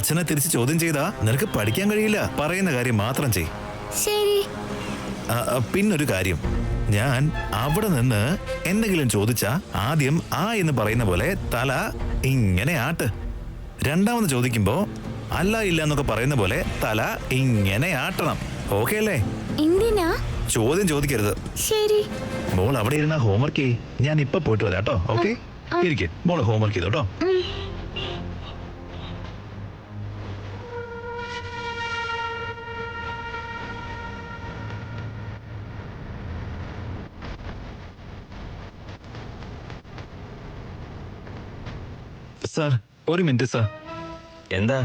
അച്ഛനെ തിരിച്ച് ചോദ്യം ചെയ്താ നിനക്ക് പഠിക്കാൻ കഴിയില്ല. പറയുന്ന കാര്യം മാത്രം ചെയ്. ശരി. പിന്നൊരു കാര്യം, ഞാൻ അവിടെ നിന്ന് എന്തെങ്കിലും ചോദിച്ചാ ആദ്യം ആ എന്ന് പറയുന്ന പോലെ തല ഇങ്ങനെ ആട്ട്. രണ്ടാമത് ചോദിക്കുമ്പോ അല്ല ഇല്ല എന്നൊക്കെ പറയുന്ന പോലെ തല ഇങ്ങനെ ആട്ടണം. ഓക്കെ അല്ലേ? എന്തിനാ? ചോദ്യം ചോദിക്കരുത്. ശരി. മോൾ അവിടെ ഇരുന്ന ഹോംവർക്ക് ചെയ്യ്. ഞാൻ ഇപ്പൊ പോയിട്ട് വരാം കേട്ടോ. ഓക്കെ, ഇരിക്കെ. മോള് ഹോംവർക്ക് ചെയ്തോ കേട്ടോ. സാർ, ഒരു മിനിറ്റ് സാർ. എന്താ?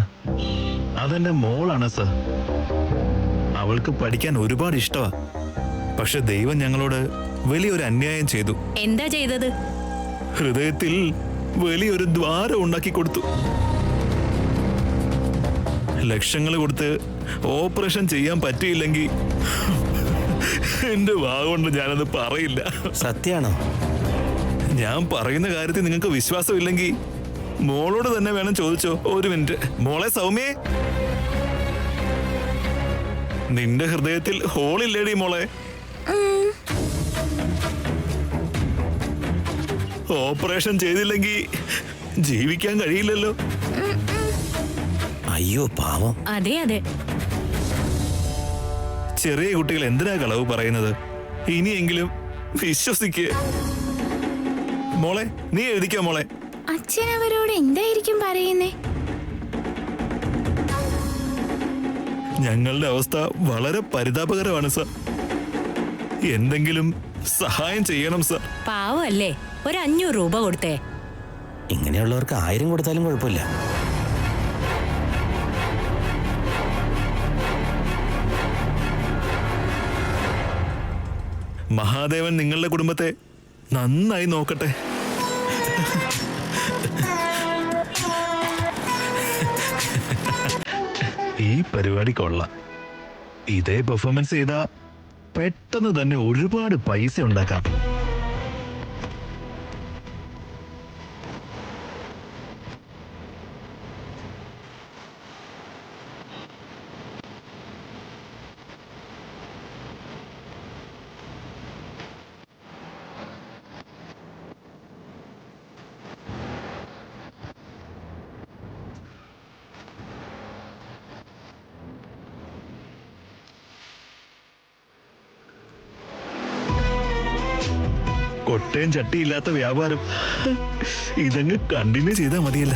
അതെന്റെ മോളാണ് സാർ. അവൾക്ക് പഠിക്കാൻ ഒരുപാട് ഇഷ്ടമാ. പക്ഷെ ദൈവം ഞങ്ങളോട് വലിയൊരു അന്യായം ചെയ്തു. എന്താ ചെയ്തത്? ഹൃദയത്തിൽ വലിയൊരു ദ്വാരം ഉണ്ടാക്കി കൊടുത്തു. ലക്ഷങ്ങൾ കൊടുത്ത് ഓപ്പറേഷൻ ചെയ്യാൻ പറ്റിയില്ലെങ്കിൽ എന്റെ വാഗൊണ്ട് ഞാനത് പറയില്ല. സത്യാണോ? ഞാൻ പറയുന്ന കാര്യത്തിൽ നിങ്ങൾക്ക് വിശ്വാസമില്ലെങ്കിൽ മോളോട് തന്നെ വേണം ചോദിച്ചോ. ഒരു മിനിറ്റ്. മോളെ സൗമ്യേ, നിന്റെ ഹൃദയത്തിൽ ഹോളില്ലേടി മോളെ? ഓപ്പറേഷൻ ചെയ്തില്ലെങ്കിൽ ജീവിക്കാൻ കഴിയില്ലല്ലോ. അയ്യോ പാവം. അതെ അതെ, ചെറിയ കുട്ടികൾ എന്തിനാ കളവ് പറയുന്നത്? ഇനിയെങ്കിലും വിശ്വസിക്ക്. മോളെ, നീ എഴുതിക്കോ മോളെ. അച്ഛൻ അവരോട് എന്തായിരിക്കും പറയുന്നേ? ഞങ്ങളുടെ അവസ്ഥ വളരെ പരിതാപകരമാണ് സർ. എന്തെങ്കിലും സഹായം ചെയ്യണം സർ. പാവല്ലേ, ഒരു 500 രൂപ കൊടുത്തേ. ഇങ്ങനെയുള്ളവർക്ക് 1000 കൊടുത്താലും കുഴപ്പമില്ല. മഹാദേവൻ നിങ്ങളുടെ കുടുംബത്തെ നന്നായി നോക്കട്ടെ. ഈ പരിപാടി കൊള്ളാം. ഇതേ പെർഫോമൻസ് ചെയ്താ പെട്ടെന്ന് തന്നെ ഒരുപാട് പൈസ ഉണ്ടാക്കാം. കൊട്ടയും ചട്ടിയില്ലാത്ത വ്യാപാരം ഇതങ്ങ് കണ്ടിന്യൂ ചെയ്താൽ മതിയല്ല.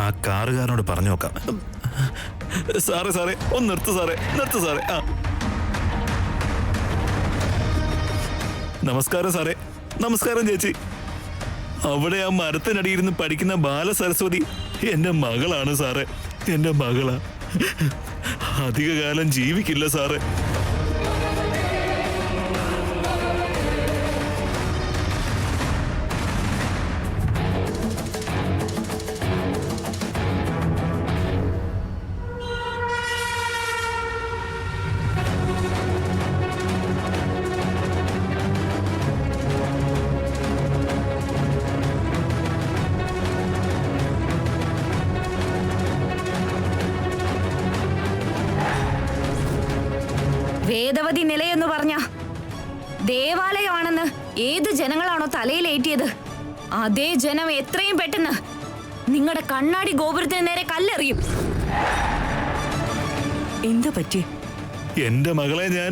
ആ കാറുകാരനോട് പറഞ്ഞു നോക്കാം. സാറേ ഒന്ന് നിർത്ത് സാറേ. നമസ്കാരം സാറേ. നമസ്കാരം ചേച്ചി. അവിടെ ആ മരത്തിനടിയിരുന്ന് പഠിക്കുന്ന ബാലസരസ്വതി എന്റെ മകളാണ് സാറേ. എന്റെ മകളാ. അധികകാലം ജീവിക്കില്ല സാറേ. വേദവതി നിലയെന്ന് പറഞ്ഞ ദേവാലയമാണെന്ന് ഏത് ജനങ്ങളാണോ തലയിലേറ്റിയത്, അതേ ജനം എത്രയും പെട്ടെന്ന് നിങ്ങളുടെ കണ്ണാടി ഗോപുരത്തിന് നേരെ കല്ലെറിയും. എന്താ പറ്റി? എന്റെ മകളെ ഞാൻ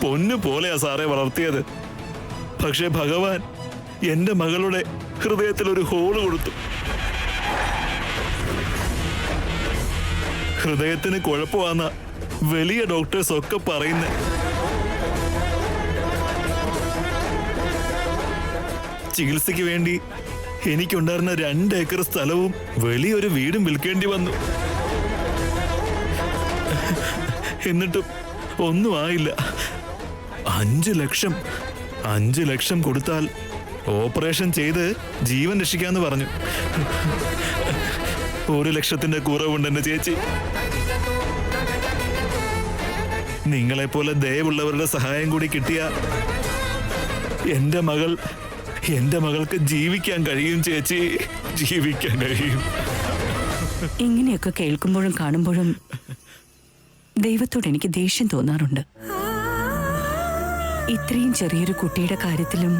പൊന്നു പോലെയാ സാറേ വളർത്തിയത്. പക്ഷെ ഭഗവാൻ എന്റെ മകളുടെ ഹൃദയത്തിൽ ഒരു ഹോള് കൊടുത്തു. ഹൃദയത്തിന് കുഴപ്പമാന്ന വലിയ ഡോക്ടേഴ്സ് ഒക്കെ പറയുന്ന. ചികിത്സയ്ക്ക് വേണ്ടി എനിക്കുണ്ടായിരുന്ന 2 ഏക്കർ സ്ഥലവും വലിയൊരു വീടും വിൽക്കേണ്ടി വന്നു. എന്നിട്ടും ഒന്നും ആയില്ല. 5 ലക്ഷം കൊടുത്താൽ ഓപ്പറേഷൻ ചെയ്ത് ജീവൻ രക്ഷിക്കാന്ന് പറഞ്ഞു. 1 ലക്ഷത്തിന്റെ കുറവുണ്ട് എന്റെ ചേച്ചി. നിങ്ങളെപ്പോലെ ദയവുള്ളവരുടെ സഹായം കൂടി കിട്ടിയ എന്റെ മകൾക്ക് ജീവിക്കാൻ കഴിയും ചേച്ചി, ജീവിക്കാൻ കഴിയും. ഇങ്ങനെയൊക്കെ കേൾക്കുമ്പോഴും കാണുമ്പോഴും ദൈവത്തോട് എനിക്ക് ദേഷ്യം തോന്നാറുണ്ട്. ഇത്രയും ചെറിയൊരു കുട്ടിയുടെ കാര്യത്തിലും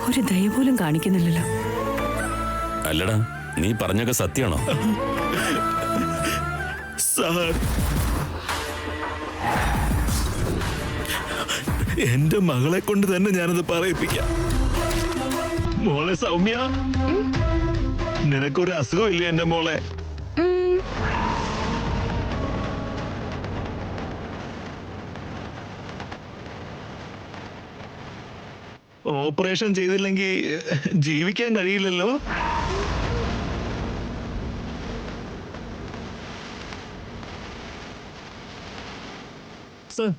ഒരു ദയ പോലും കാണിക്കുന്നില്ലല്ലോ. അല്ലടാ, നീ പറഞ്ഞൊക്കെ സത്യമാണോ? സാർ, എന്റെ മകളെ കൊണ്ട് തന്നെ ഞാനത് പറയിപ്പിക്കാം. മോളെ സൗമ്യ, നിനക്കൊരു അസുഖമില്ല എന്റെ മോളെ? ഓപ്പറേഷൻ ചെയ്തില്ലെങ്കിൽ ജീവിക്കാൻ കഴിയില്ലല്ലോ. സർ,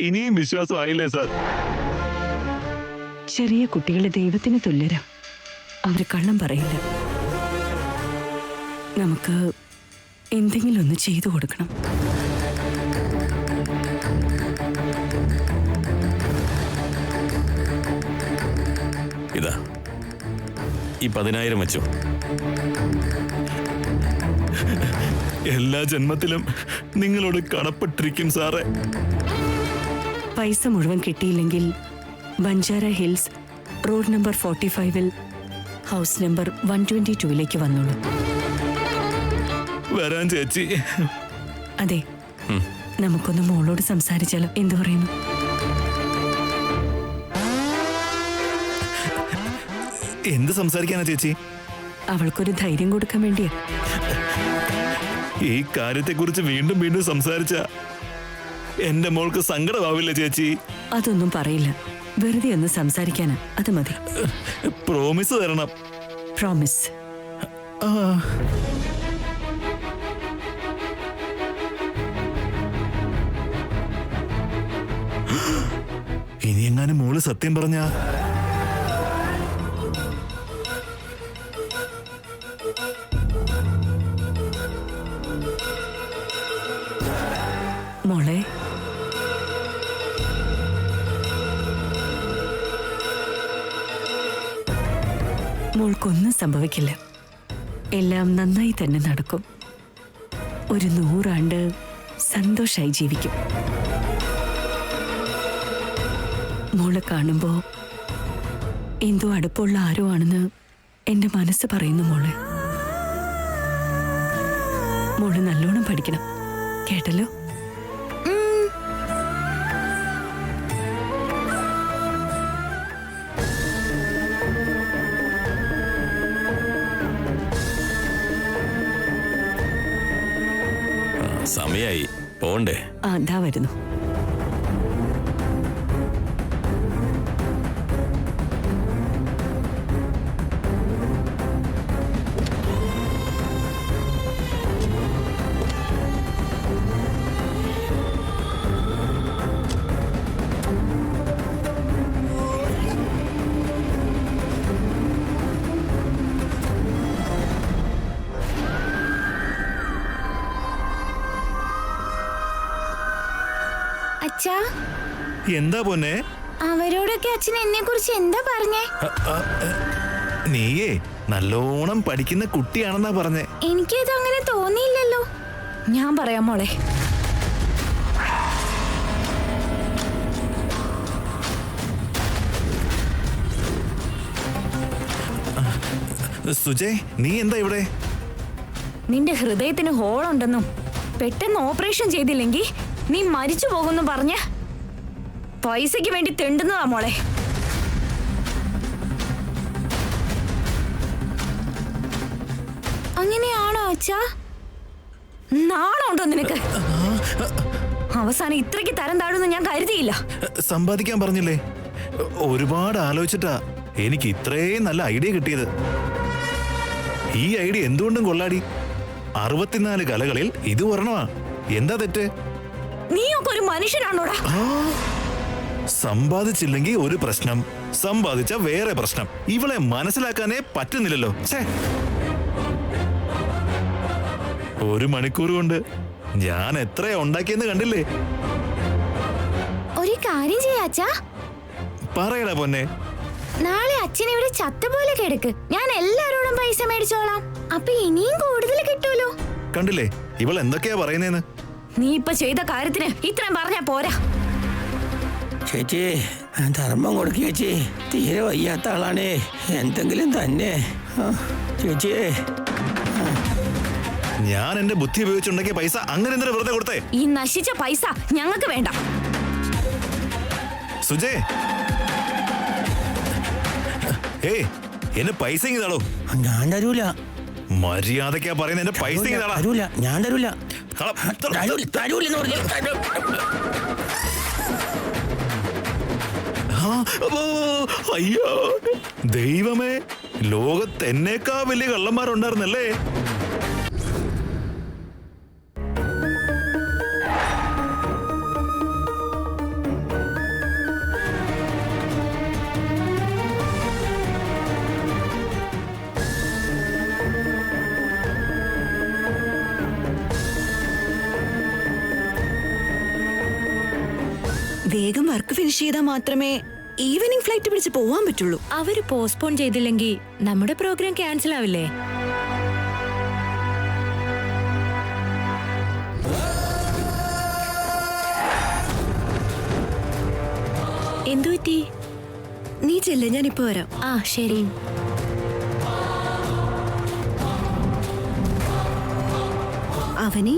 ഇനിയും വിശ്വാസമായില്ലേ സാർ? ചെറിയ കുട്ടികളെ ദൈവത്തിന് തുല്യരാ. അവര് കള്ളം പറയില്ല. നമുക്ക് എന്തെങ്കിലും ഒന്ന് ചെയ്തു കൊടുക്കണം. ഇതാ ഈ 10,000 വെച്ചോ. എല്ലാ ജന്മത്തിലും നിങ്ങളോട് കടപ്പെട്ടിരിക്കും സാറേ. പൈസ മുഴുവൻ കിട്ടിയില്ലെങ്കിൽ ബഞ്ചാര ഹിൽസ് റോഡ് നമ്പർ 45-ൽ ഹൗസ് നമ്പർ 122-ലേക്ക് വന്നോളൂ. വരാൻ ചേച്ചി. അതെ, നമുക്കൊന്ന് മോളോട് സംസാരിച്ചാലോ? എന്തു പറയുന്നു? എന്ത് സംസാരിക്കാനാ ചേച്ചി? അവൾക്കൊരു ധൈര്യം കൊടുക്കാൻ വേണ്ടിയാ. ഈ കാര്യത്തെക്കുറിച്ച് വീണ്ടും വീണ്ടും സംസാരിച്ച എന്റെ മോൾക്ക് സങ്കടമാവില്ല ചേച്ചി? അതൊന്നും പറയില്ല. വെറുതെ ഒന്ന് സംസാരിക്കാനാ, അത് മതി. പ്രോമിസ് തരണം. പ്രോമിസ്. ഇനി എങ്ങാനും മോള് സത്യം പറഞ്ഞ മോളെ, മോൾക്കൊന്നും സംഭവിക്കില്ല. എല്ലാം നന്നായി തന്നെ നടക്കും. ഒരു 100 ആണ്ട് സന്തോഷായി ജീവിക്കും. മോളെ കാണുമ്പോ എന്തോ അടുപ്പമുള്ള ആരോ ആണെന്ന് എന്റെ മനസ്സ് പറയുന്നു. മോള് നല്ലോണം പഠിക്കണം, കേട്ടല്ലോ? സമയായി, പോണ്ടേ? ദാ വരുന്നു. അച്ഛാ, എന്താ പൊന്നെ? അവരോടൊക്കെ അച്ഛൻ എന്നെ കുറിച്ച് എന്താ പറഞ്ഞേ? നീയേ നല്ലോണം പഠിക്കുന്ന കുട്ടിയാണെന്നാ പറഞ്ഞേ. എനിക്കത് അങ്ങനെ തോന്നിയില്ലല്ലോ. ഞാൻ പറയാം മോളെ. സുജയ്, നീ എന്താ ഇവിടെ? നിന്റെ ഹൃദയത്തിന് ഹോളുണ്ടെന്നും പെട്ടെന്ന് ഓപ്പറേഷൻ ചെയ്തില്ലെങ്കിൽ നീ മരിച്ചു പോകുന്നു പറഞ്ഞ പൈസയ്ക്ക് വേണ്ടി തെണ്ടുന്നതാ മോളെ. അങ്ങനെയാണോ അച്ഛാ? നാണമുണ്ടോ നിനക്ക്? അവസാനം ഇത്രയ്ക്ക് തരം താഴുന്ന് ഞാൻ കരുതിയില്ല. സമ്പാദിക്കാൻ പറഞ്ഞില്ലേ? ഒരുപാട് ആലോചിച്ചിട്ടാ എനിക്ക് ഇത്രയും നല്ല ഐഡിയ കിട്ടിയത്. ഈ ഐഡിയ എന്തുകൊണ്ടും കൊള്ളാടി. 64 കലകളിൽ ഇത് ഒരെണ്ണമാ. എന്താ തെറ്റ്? നീയൊക്കെ ഒരു മനുഷ്യനാണോടാ? സമ്പാദിച്ചില്ലെങ്കിൽ ഒരു പ്രശ്നം, സമ്പാദിച്ച വേറെ പ്രശ്നം. ഇവളെ മനസ്സിലാക്കാനേ പറ്റുന്നില്ലല്ലോ. ഒരു മണിക്കൂർ കൊണ്ട് ഞാൻ എത്രയാ ഉണ്ടാക്കിയെന്ന് കണ്ടില്ലേ? ഒരു കാര്യം ചെയ്യാച്ചാ, പറയടാ പൊന്നെ. നാളെ അച്ഛൻ ഇവിടെ ചത്ത പോലെ കിടക്ക്. ഞാൻ എല്ലാരോടും പൈസ മേടിച്ചോളാം. അപ്പൊ ഇനിയും കൂടുതൽ കിട്ടൂലോ. കണ്ടില്ലേ ഇവൾ എന്തൊക്കെയാ പറയുന്നേന്ന്? നീ ഇപ്പൊ ചെയ്ത കാര്യത്തിന് ഇത്രയും പറഞ്ഞാ പോരാ. ചേച്ചി ധർമ്മം കൊടുക്കുക ചേച്ചി. തീരെ വയ്യാത്ത ആളാണേ. എന്തെങ്കിലും തന്നെ ചേച്ചി. ഞാൻ എന്റെ ബുദ്ധി ഉപയോഗിച്ചുണ്ടാക്കിയ പൈസ അങ്ങനെ എന്തിനാ വെറുതെ കൊടുത്തേ? ഈ നശിച്ച പൈസ ഞങ്ങൾക്ക് വേണ്ട. സുജേ, ഏയ് എന്റെ പൈസ ഇങ്ങതാടോ. ഞാൻ തരൂല. മര്യാദക്കാ പറയുന്ന എന്റെ പൈസ ഇങ്ങതാടാ. തരൂല, ഞാൻ തരൂല. തരൂലെന്ന് പറഞ്ഞു. അയ്യോ ദൈവമേ, ലോകത്ത് എന്നേക്കാ വലിയ കള്ളന്മാരുണ്ടായിരുന്നല്ലേ? വേഗം വർക്ക് ഫിനിഷ് ചെയ്താൽ മാത്രമേ ഈവനിങ് ഫ്ലൈറ്റ് പിടിച്ച് പോവാൻ പറ്റുള്ളൂ. അവര് പോസ്റ്റ്പോൺ ചെയ്തില്ലെങ്കിൽ നമ്മുടെ പ്രോഗ്രാം ക്യാൻസൽ ആവില്ലേ? എന്തു പറ്റി? നീ ചെല്ല, ഞാൻ ഇപ്പൊ വരാം. ആ ശരി. അവനി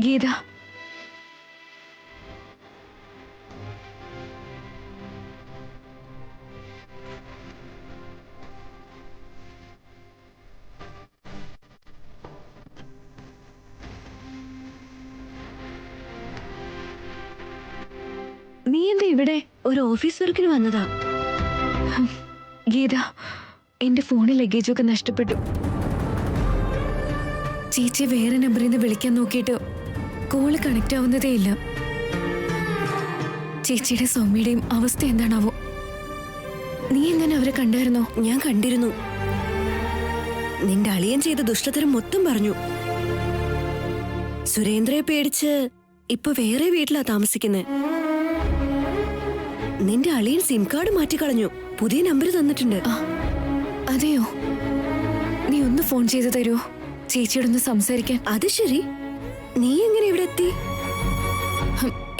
ഗീത, നീ എന്താ ഇവിടെ? ഒരു ഓഫീസ് വർക്കിന് വന്നതാ. ഗീത, എന്റെ ഫോണിൽ ലഗേജൊക്കെ നഷ്ടപ്പെട്ടു. ചേച്ചി വേറെ നമ്പറിൽ നിന്ന് വിളിക്കാൻ നോക്കിയിട്ട് കോള് കണക്ട് ആവുന്നതേ ഇല്ല. ചേച്ചിയുടെ സൗമ്യയുടെയും അവസ്ഥ എന്താണാവോ? നീ എങ്ങനെ അവരെ കണ്ടായിരുന്നോ? ഞാൻ കണ്ടിരുന്നു. നിന്റെ അളിയൻ ചെയ്ത ദുഷ്ടതരം മൊത്തം പറഞ്ഞു. സുരേന്ദ്രയെ പേടിച്ച് ഇപ്പൊ വേറെ വീട്ടിലാ താമസിക്കുന്നേ. നിന്റെ അളിയൻ സിം കാർഡ് മാറ്റിക്കളഞ്ഞു. പുതിയ നമ്പർ തന്നിട്ടുണ്ട്. അതെയോ? നീ ഒന്ന് ഫോൺ ചെയ്ത് തരുമോ ചേച്ചിയോടൊന്ന് സംസാരിക്കാൻ? അത് ശരി, നീ എങ്ങനെ ഇവിടെ എത്തി?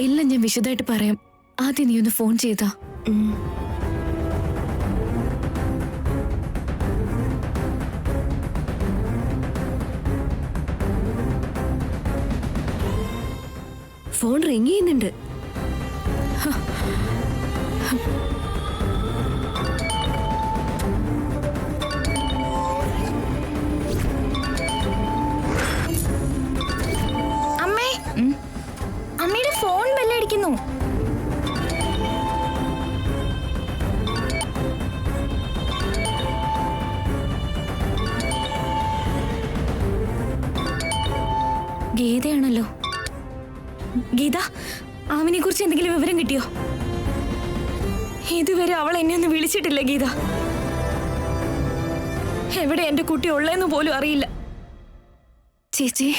എല്ലാം ഞാൻ വിശദമായിട്ട് പറയാം. ആദ്യം നീ ഒന്ന് ഫോൺ ചെയ്താ. ഫോൺ റിങ് ചെയ്യുന്നുണ്ട്. അമ്മേ, അമ്മയുടെ ഫോൺ ബെല്ലടിക്കുന്നു. ഗീതയാണല്ലോ. ഗീത, അവനെ കുറിച്ച് എന്തെങ്കിലും വിവരം കിട്ടിയോ? ഇതുവരെ അവൾ എന്നെ ഒന്നും വിളിച്ചിട്ടില്ല ഗീത. എവിടെ എന്റെ കുട്ടി ഉള്ളതെന്ന് പോലും അറിയില്ല. ചേച്ചി,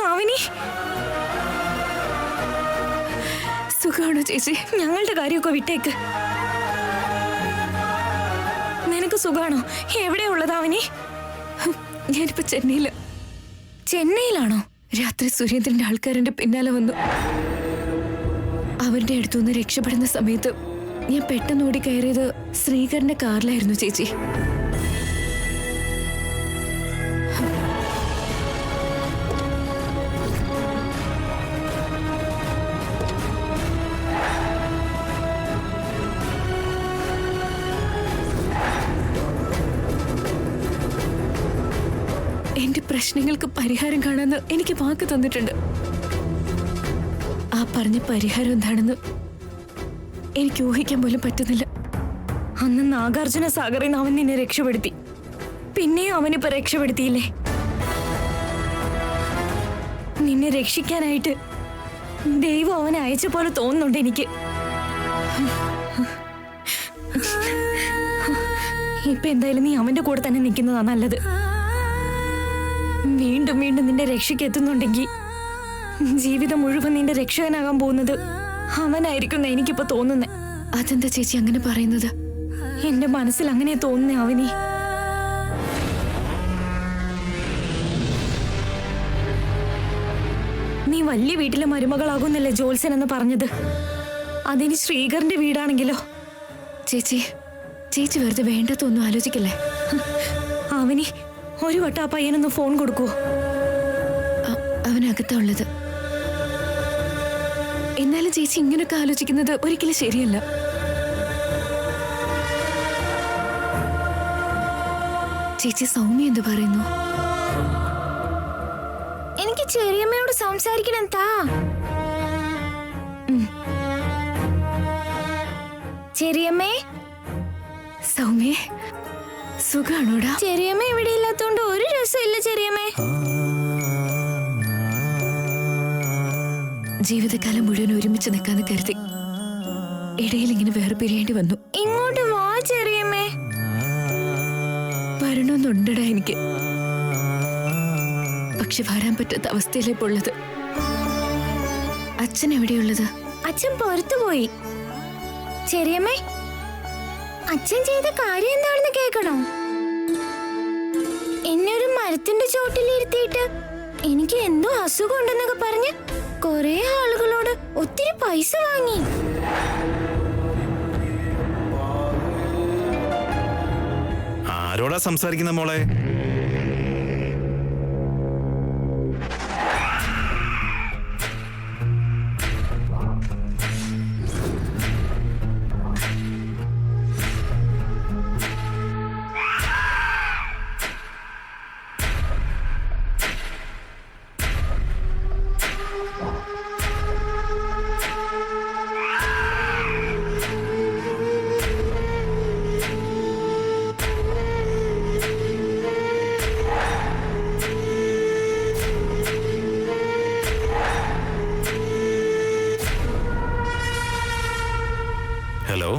അവനി സുഖമാണോ ചേച്ചി? ഞങ്ങളുടെ കാര്യമൊക്കെ വിട്ടേക്ക്. നിനക്ക് സുഖാണോ? എവിടെയാ ഉള്ളത് അവനി? ഞാനിപ്പോ ചെന്നൈയിലാണോ? രാത്രി സുരേന്ദ്രന്റെ ആൾക്കാരെന്റെ പിന്നാലെ വന്നു. അവരുടെ അടുത്തുനിന്ന് രക്ഷപ്പെടുന്ന സമയത്ത് ഞാൻ പെട്ടെന്ന് ഓടി കയറിയത് ശ്രീകരന്റെ കാറിലായിരുന്നു ചേച്ചി. എന്റെ പ്രശ്നങ്ങൾക്ക് പരിഹാരം കാണാന്ന് എനിക്ക് വാക്ക് തന്നിട്ടുണ്ട്. ആ പറഞ്ഞ പരിഹാരം എന്താണെന്ന് എനിക്ക് ഊഹിക്കാൻ പോലും പറ്റുന്നില്ല. അന്ന് നാഗാർജുന സാഗറിൽ നിന്ന് അവൻ നിന്നെ രക്ഷപ്പെടുത്തി. പിന്നെയും അവനിപ്പോ രക്ഷപ്പെടുത്തിയില്ലേ? നിന്നെ രക്ഷിക്കാനായിട്ട് ദൈവം അവനെ അയച്ച പോലെ തോന്നുന്നുണ്ട് എനിക്ക്. ഇപ്പൊ എന്തായാലും നീ അവന്റെ കൂടെ തന്നെ നിൽക്കുന്നതാ നല്ലത്. വീണ്ടും വീണ്ടും നിന്റെ രക്ഷയ്ക്ക് എത്തുന്നുണ്ടെങ്കിൽ ജീവിതം മുഴുവൻ നിന്റെ രക്ഷകനാകാൻ പോകുന്നത് അവനായിരിക്കും എനിക്കിപ്പോ തോന്നുന്നേ. അതെന്താ ചേച്ചി അങ്ങനെ പറയുന്നത്? എന്റെ മനസ്സിൽ അങ്ങനെ തോന്നുന്നേ അവനെ. നീ വലിയ വീട്ടിലെ മരുമകളാകുന്നല്ലേ ജോത്സൻ എന്ന് പറഞ്ഞത്? അതിന് ശ്രീകറിന്റെ വീടാണെങ്കിലോ? ചേച്ചി ചേച്ചി വെറുതെ വേണ്ടതൊന്നും ആലോചിക്കല്ലേ. അവന് ഒരു വട്ടം ആ പയ്യനൊന്ന് ഫോൺ കൊടുക്കുവോ? അവനകത്താ ഉള്ളത്. എന്നാലും ചേച്ചി ഇങ്ങനൊക്കെ ആലോചിക്കുന്നത് ഒരിക്കലും ശരിയല്ല. ചേച്ചി സൗമ്യ എന്ത് പറയുന്നു? എനിക്ക് ചെറിയമ്മയോട് സംസാരിക്കണം താ. ചെറിയമ്മേ, സൗമ്യ സുഖാണോടാ? ചെറിയമ്മ ഇവിടെ ഇല്ലാത്തോണ്ട് ഒരു രസമില്ല ചെറിയമ്മേ. ജീവിതകാലം മുഴുവൻ ഒരുമിച്ച് നിൽക്കാന്ന് കരുതി ഇടയിൽ ഇങ്ങനെ വേറെ പിരിയേണ്ടി വന്നു. ഇങ്ങോട്ട് വാ ചെറിയമ്മേ. വരണമെന്നുണ്ടടാ എനിക്ക്, പക്ഷെ വരാൻ പറ്റാത്ത അവസ്ഥയിലേക്ക് ഉള്ളത്. അച്ഛൻ എവിടെയുള്ളത്? അച്ഛൻ പുറത്തു പോയി. ചെറിയമ്മേ, അച്ഛൻ ചെയ്ത കാര്യം എന്താണെന്ന് കേൾക്കണോ? എന്നെ ഒരു മരത്തിന്റെ ചോട്ടിലിരുത്തിയിട്ട് എനിക്ക് എന്തോ അസുഖം ഉണ്ടെന്നൊക്കെ പറഞ്ഞ് കൊറേ ആളുകളോട് ഒത്തിരി പൈസ വാങ്ങി. ആരോടാ സംസാരിക്കുന്ന മോളെ? ഹലോ,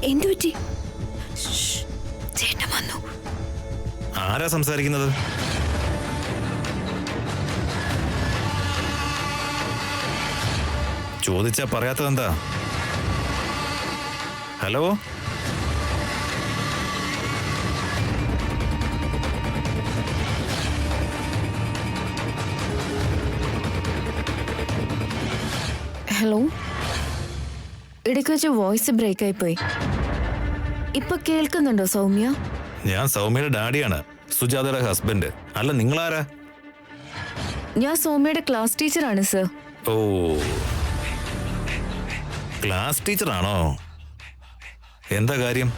എന്തു പറ്റി? ചേട്ടൻ വന്നു. ആരാ സംസാരിക്കുന്നത്? ചോദിച്ചാ പറയാത്തതെന്താ? ഹലോ, ഹലോ, ഇടയ്ക്ക് വെച്ച് വോയിസ് ബ്രേക്ക് ആയി പോയി. ഇപ്പൊ കേൾക്കുന്നുണ്ടോ സൗമ്യ? ഞാൻ സൗമ്യയുടെ ഡാഡിയാണ്, സുജാതയുടെ ഹസ്ബൻഡ്. അല്ല, നിങ്ങളാരാ? ഞാൻ സൗമ്യയുടെ ക്ലാസ് ടീച്ചറാണ് സർ. ഓ, ക്ലാസ് ടീച്ചറാണോ? എന്താ കാര്യം?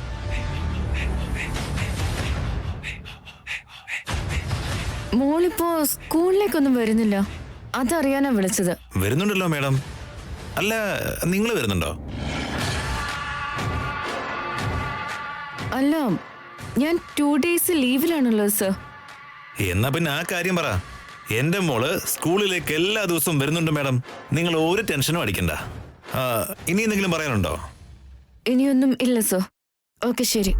മോളിപ്പോ സ്കൂളിലേക്കൊന്നും വരുന്നില്ല, അതറിയാനാ വിളിച്ചത്. വരുന്നുണ്ടല്ലോ മാഡം. അല്ല, നിങ്ങൾ വരുന്നുണ്ടോ? അല്ല, ഞാൻ 2 days ലീവിലാണല്ലോ സർ. എന്നാ പിന്നെ ആ കാര്യം പറ. എന്റെ മോള് സ്കൂളിലേക്ക് എല്ലാ ദിവസവും വരുന്നുണ്ട് മാഡം. നിങ്ങൾ ഒരു ടെൻഷനും അടിക്കണ്ട. ഇനി എന്തെങ്കിലും പറയാനുണ്ടോ? ഇനിയൊന്നും ഇല്ല സർ. ഓക്കെ, ശരി.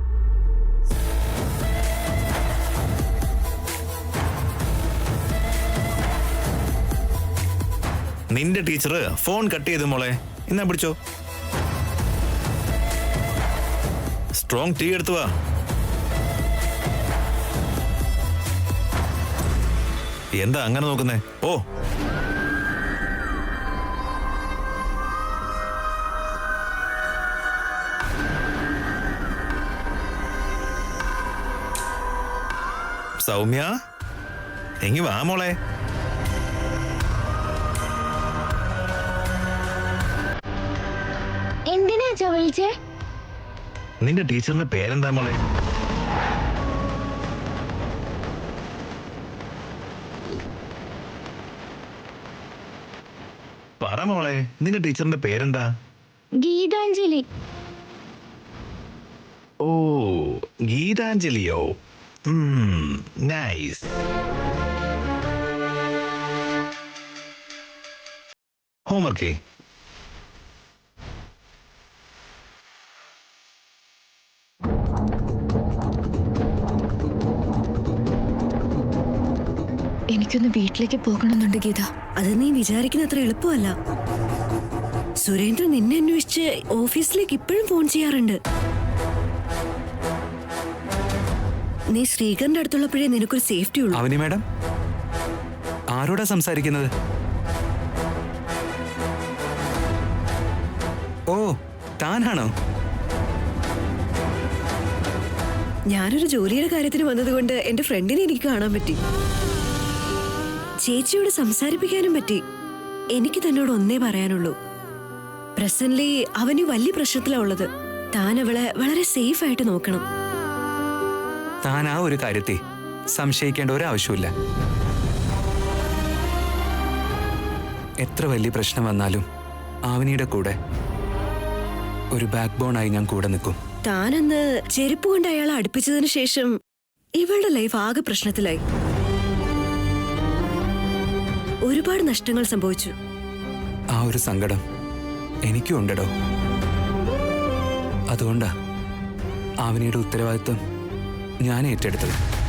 നിന്റെ ടീച്ചർ ഫോൺ കട്ട് ചെയ്തു മോളെ. എന്നാ പിടിച്ചോ, സ്ട്രോങ് ടീ എടുത്തു വാ. എന്താ അങ്ങനെ നോക്കുന്നേ? ഓ, സൗമ്യ, എങ്ങി വാ മോളെ. എന്തിനാ വിളിച്ചേ? നിന്റെ ടീച്ചറിന്റെ പേരെന്താ മോളെ? പറ മോളെ, നിന്റെ ടീച്ചറിന്റെ പേരെന്താ? ഗീതാഞ്ജലി. ഓ, ഗീതാഞ്ജലിയോ? നൈസ്. ഹോംവർക്ക്. എനിക്കൊന്ന് വീട്ടിലേക്ക് പോകണമെന്നുണ്ട് ഗീത. അത് നീ വിചാരിക്കുന്ന അത്ര എളുപ്പമല്ല. സുരേന്ദ്രൻ നിന്നെ അന്വേഷിച്ച് ഓഫീസിലേക്ക് ഇപ്പോഴും ഫോൺ ചെയ്യാറുണ്ട്. നീ ശ്രീകറിന്റെ അടുത്തുള്ളപ്പോഴേ നിനക്കൊരു സേഫ്റ്റി ഉള്ളൂ. അവനി മാഡം, ആരോടാ സംസാരിക്കുന്നത്? ഓ, താനാണോ? ഞാനൊരു ജോലിയുടെ കാര്യത്തിന് വന്നതുകൊണ്ട് എന്റെ ഫ്രണ്ടിനെ എനിക്ക് കാണാൻ പറ്റി. ചേച്ചിയോട് സംസാരിപ്പിക്കാനും പറ്റി. എനിക്ക് തന്നോട് ഒന്നേ പറയാനുള്ളൂ. പ്രസന്റ്ലി അവന് വലിയ പ്രശ്നത്തിലാ ഉള്ളത്. താൻ അവളെ വളരെ സേഫ് ആയിട്ട് നോക്കണം. താൻ ആ ഒരു കാര്യത്തെ സംശയിക്കേണ്ട ഒരാവശ്യമില്ല. എത്ര വലിയ പ്രശ്നം വന്നാലും ആവനിയുടെ കൂടെ ഒരു ബാക്ക് ബോണായി ഞാൻ കൂടെ നിൽക്കും. താനന്ന് ചെരുപ്പ് കൊണ്ട് അയാളെ അടുപ്പിച്ചതിന് ശേഷം ഇവളുടെ ലൈഫ് ആകെ പ്രശ്നത്തിലായി. ഒരുപാട് നഷ്ടങ്ങൾ സംഭവിച്ചു. ആ ഒരു സങ്കടം എനിക്കും ഉണ്ടടോ. അതുകൊണ്ടാ ആവനിയുടെ ഉത്തരവാദിത്വം ഞാൻ ഏറ്റെടുത്തത്.